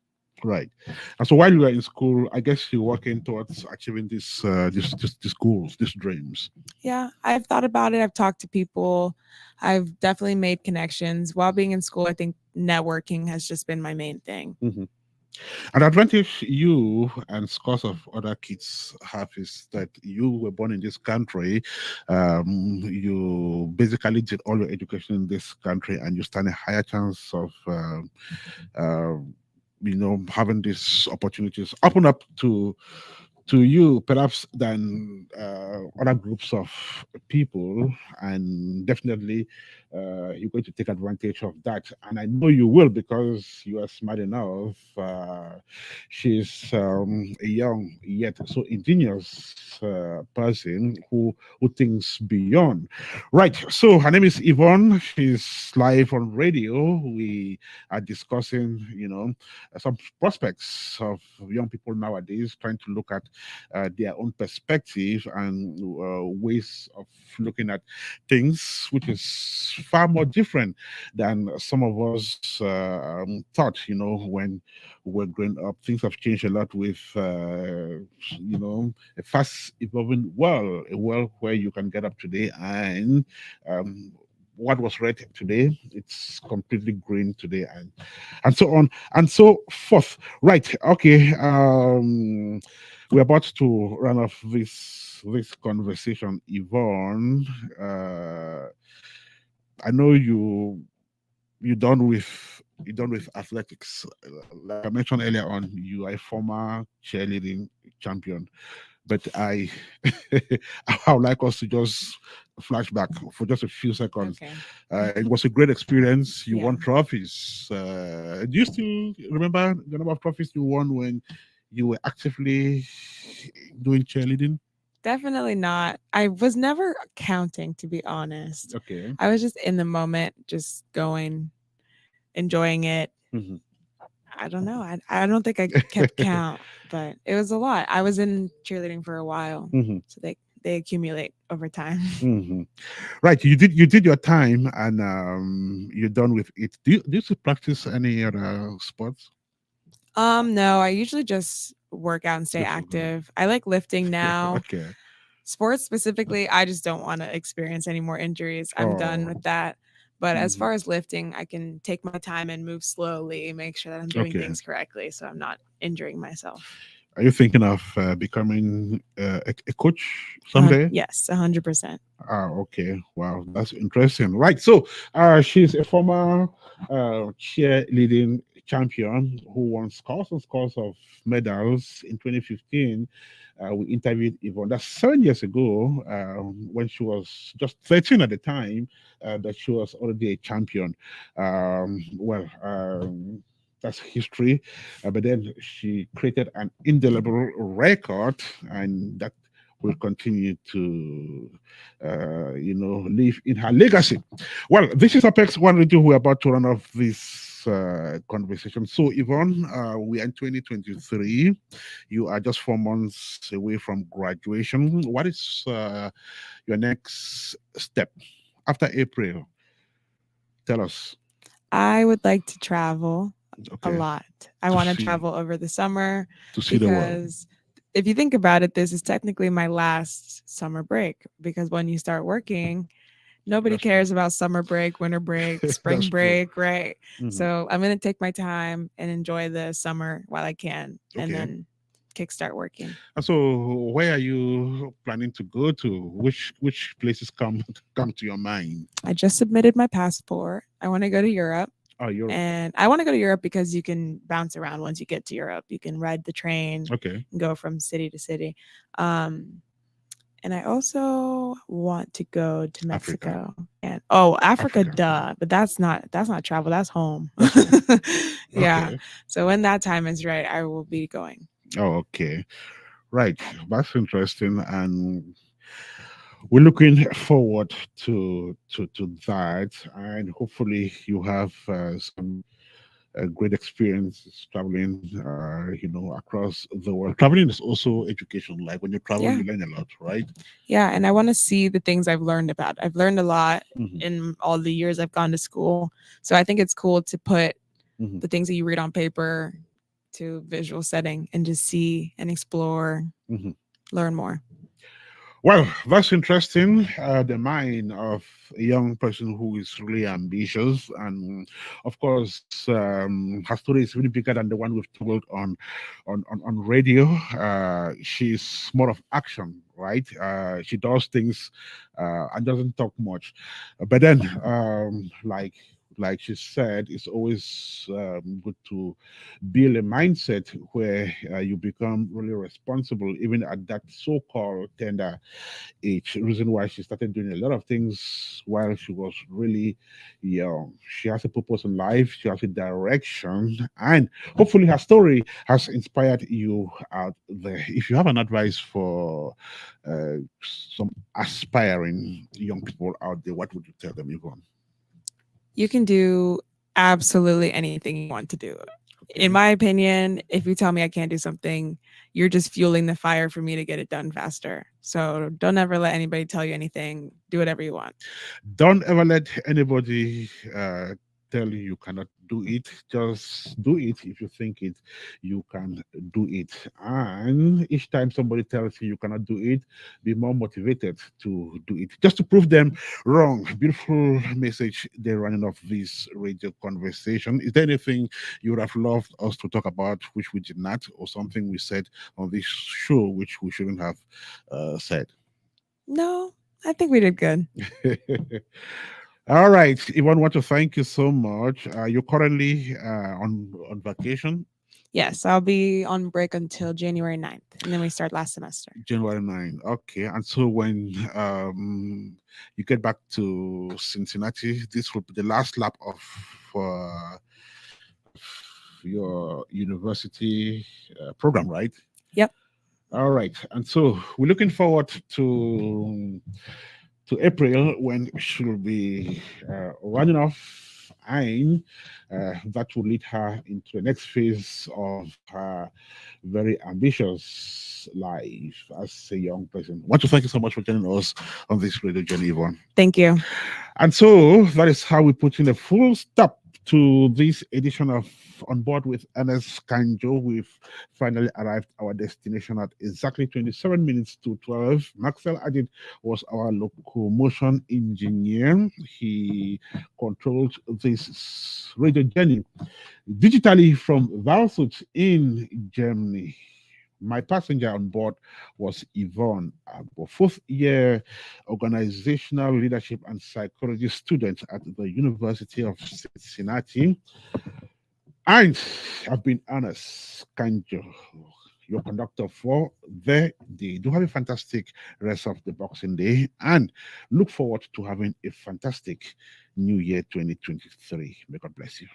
Right. And so while you were in school, I guess you're working towards achieving these goals, these dreams. Yeah, I've thought about it. I've talked to people. I've definitely made connections. While being in school, I think networking has just been my main thing. Mhm. An advantage you and scores of other kids have is that you were born in this country. You basically did all your education in this country, and you stand a higher chance of uh, having these opportunities open up to you perhaps than other groups of people, and definitely you're going to take advantage of that, and I know you will because you are smart enough. She's a young yet so ingenious person who thinks beyond. Right, so her name is Yvonne. She's live on radio. We are discussing some prospects of young people nowadays, trying to look at their own perspective and ways of looking at things, which is far more different than some of us thought. When we were growing up, things have changed a lot with a fast evolving world, a world where you can get up today and um, what was red today, it's completely green today, and so on and so forth. Right. Okay. We're about to run off this conversation, Yvonne. I know you done with athletics. Like I mentioned earlier on, you are a former cheerleading champion. But I would like us to just flash back for just a few seconds. Okay. It was a great experience. You Yeah. won trophies. Do you still remember the number of trophies you won when you were actively doing cheerleading? Definitely not. I was never counting, to be honest. Okay. I was just in the moment, just going, enjoying it. Mhm. I don't know. I don't think I kept count, but it was a lot. I was in cheerleading for a while, Mhm. so they accumulate over time. Mhm. Right. You did your time, and you're done with it. Do you still practice any other sports? No, I usually just work out and stay Just active. I like lifting now. okay. Sports specifically, I just don't want to experience any more injuries. I'm done Oh. with that. But as Mhm. far as lifting, I can take my time and move slowly, make sure that I'm doing Okay. things correctly so I'm not injuring myself. Are you thinking of becoming a coach someday? Yes, 100%. Ah, okay. Wow, that's interesting. Right. So, she's a former cheerleading champion who won scores and scores of medals in 2015. We interviewed Yvonne. That's 7 years ago, when she was just 13 at the time, that she was already a champion. Well, that's history. But then she created an indelible record, and that will continue to live in her legacy. Well, this is Apex 182. We're about to run off this conversation. So, Yvonne, we are in 2023. You are just 4 months away from graduation. What is your next step after April? Tell us. I would like to travel a Okay. lot. I To want to see travel over the summer to see the world. because if you think about it, this is technically my last summer break because when you start working, nobody That's true. cares about summer break, winter break, spring That's true. break, right? Mhm. So I'm going to take my time and enjoy the summer while I can and Okay. then kickstart working. And so, where are you planning to go to? Which places come to your mind? I just submitted my passport. I want to go to Europe. Oh, Europe. And I want to go to Europe because you can bounce around once you get to Europe. You can ride the train Okay. and go from city to city. And I also want to go to Africa. Mexico and Africa, Africa. duh. But that's not travel. That's home. That's all. Yeah. Okay. So when that time is right, I will be going. Oh, okay. Right. That's interesting. And we're looking forward to that. And hopefully you have some great experiences traveling, across the world. Traveling is also education. Like when you travel, Yeah. you learn a lot, right? Yeah. And I want to see the things I've learned about. I've learned a lot Hmm. in all the years I've gone to school. So I think it's cool to put Hmm. the things that you read on paper to visual setting and just see and explore, Hmm. learn more. Well, that's interesting. The mind of a young person who is really ambitious, and of course, her story is really bigger than the one we've told on radio. She's more of action, right? She does things and doesn't talk much, but then, like she said, it's always good to build a mindset where you become really responsible, even at that so-called tender age. Reason why she started doing a lot of things while she was really young. She has a purpose in life. She has a direction, and hopefully, her story has inspired you out there. If you have an advice for some aspiring young people out there, what would you tell them, Yvonne? You can do absolutely anything you want to do. In my opinion, if you tell me I can't do something, you're just fueling the fire for me to get it done faster. So don't ever let anybody tell you anything. Do whatever you want. Don't ever let anybody tell you cannot do it. Just do it if you think it, you can do it. And each time somebody tells you you cannot do it, be more motivated to do it. Just to prove them wrong. Beautiful message they're running off this radio conversation. Is there anything you would have loved us to talk about which we did not, or something we said on this show which we shouldn't have said? No, I think we did good. All right, Yvonne, want to thank you so much. You're currently on vacation, Yes, I'll be on break until January 9th, and then we start last semester. January 9. Okay, and so when you get back to Cincinnati, this will be the last lap of uh, your university program, right? Yep. All right, and so we're looking forward to April when she'll be running off, and that will lead her into the next phase of her very ambitious life as a young person. I want to thank you so much for joining us on this radio journey, Yvonne. Thank you. And so that is how we put in a full stop to this edition of On Board with Ernest Kanjo. We've finally arrived at our destination at exactly 27 minutes to 12. Marcel Adig was our locomotion engineer. He controlled this radio journey digitally from Waldshut in Germany. My passenger on board was Yvonne Agbor, fourth year organizational leadership and psychology student at the University of Cincinnati. And I've been Ernest Kanjo, your conductor for the day. Do have a fantastic rest of the Boxing Day and look forward to having a fantastic New Year 2023. May God bless you.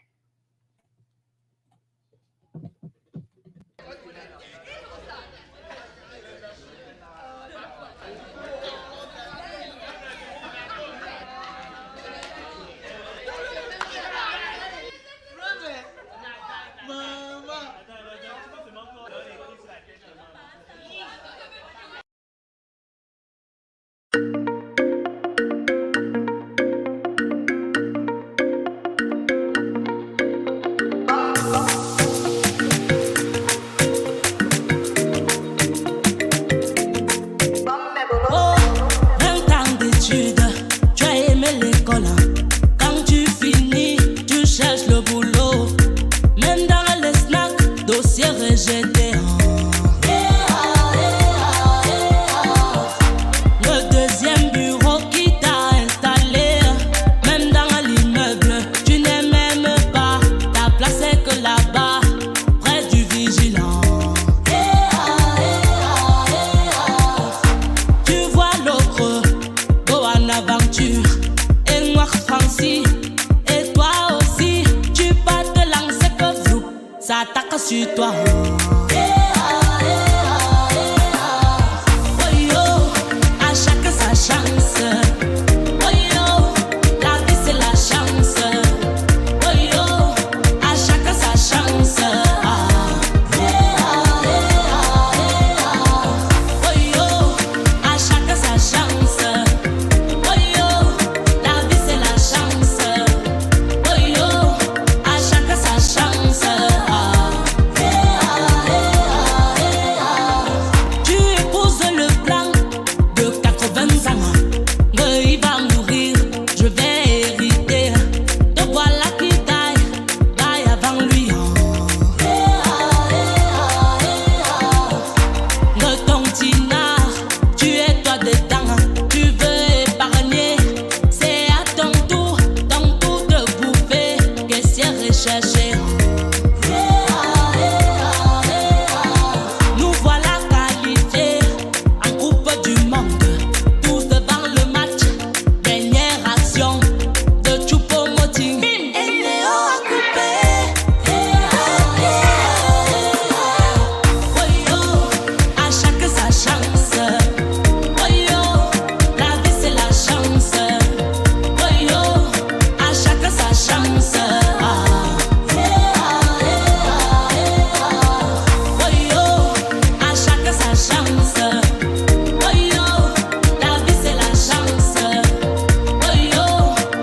Sur toi. À chaque sa chance.